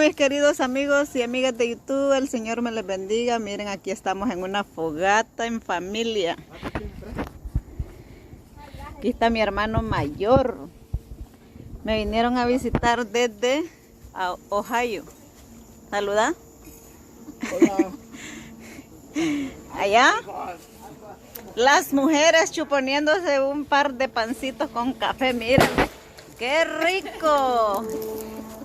mis queridos amigos y amigas de YouTube, el Señor me les bendiga. Miren, aquí estamos en una fogata en familia. Aquí está mi hermano mayor. Me vinieron a visitar desde Ohio. Saluda. Hola. Allá, las mujeres chuponiéndose un par de pancitos con café. Miren, qué rico.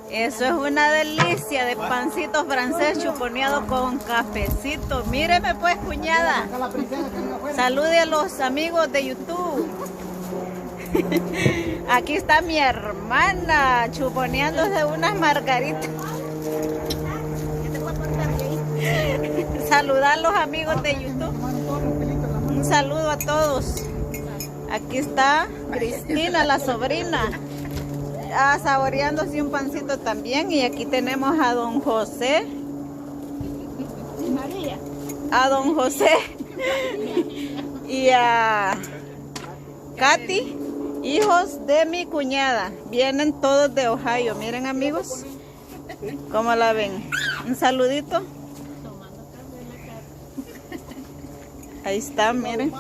Eso es una delicia de pancito francés chuponeado con cafecito. Míreme pues, cuñada. Salude a los amigos de YouTube. Aquí está mi hermana chuponeándose unas margaritas. Saludar a los amigos de YouTube. Un saludo a todos. Aquí está Cristina, la sobrina, saboreándose un pancito también. Y aquí tenemos a don José. María. A don José y a Katy, hijos de mi cuñada. Vienen todos de Ohio. Miren, amigos, ¿cómo la ven? Un saludito. Ahí está, miren.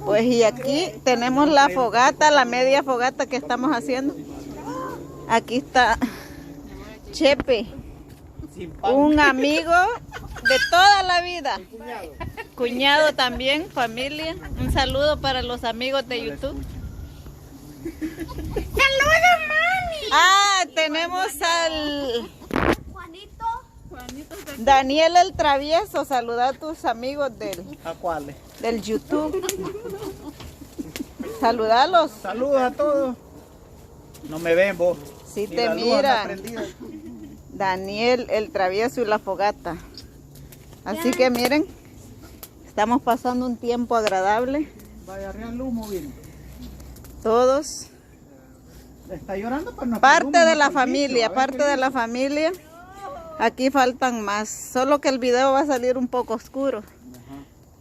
Pues y aquí tenemos la fogata, la media fogata que estamos haciendo. Aquí está Chepe, un amigo de toda la vida. Cuñado también, familia. Un saludo para los amigos de YouTube. ¡Saludos, mami! Ah, tenemos al Juanito. Daniel el Travieso. Saluda a tus amigos ¿A cuáles? del YouTube. Saludalos. Saludos a todos. No me ven vos. Si Ni te la luz anda miran. prendida. Daniel el Travieso y la fogata. Así que miren, estamos pasando un tiempo agradable. Vaya arriba el humo, bien. Todos. Está llorando, pero no. Parte de la familia, parte de la familia. Aquí faltan más. Solo que el video va a salir un poco oscuro.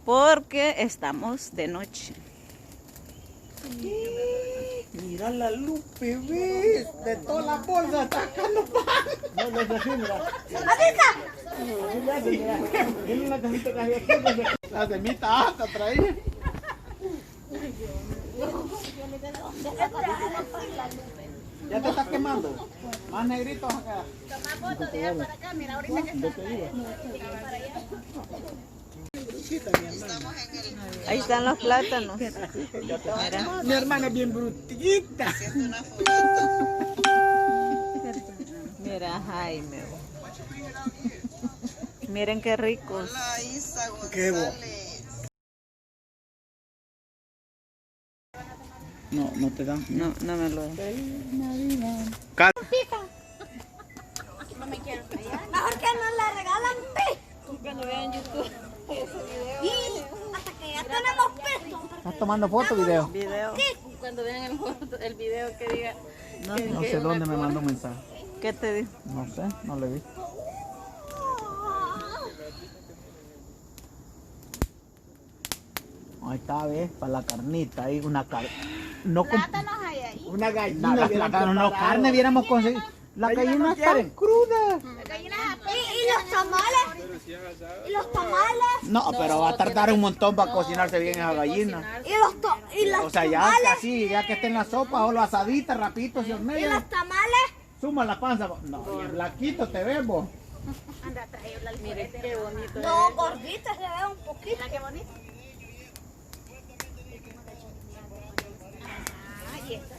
Porque estamos de noche. Mira la luz, bebé. De todas las bolsas está sacando pan. No, no es así, mira. Tiene una cajita casi aquí. La semita hasta traía. Ya te está quemando. Más negritos acá. Toma fotos de allá para acá, mira, ahorita que está para allá. Ahí están los plátanos. Mi hermana es bien brutita. Mira, Jaime. Miren qué ricos. Qué bo. No, no te dan. No, no me lo dan. Mejor que nos la regalan, Cuando vean YouTube y hasta que ya tenemos peso. ¿Estás tomando foto o video? video. Cuando vean el video que diga No sé dónde me mandó un mensaje. ¿Qué te dijo? No sé, no le vi. Ahí está, ¿ves? Para la carnita, ahí una carne. No Plátanos hay ahí. una gallina. No, carne viéramos conseguir. La gallina está cruda. ¿Y los tamales? ¿Y los tamales? No, pero va a tardar un montón para cocinarse bien esa gallina. ¿Y los O sea, ya así, ya que esté en la sopa o lo asadita, rapidito, se hornea. tamales? Suma la panza. No, y el blanquito te vemos. Anda, traerla al Mire qué bonito. No, gordita se ve un poquito. Mira qué bonito. Y esta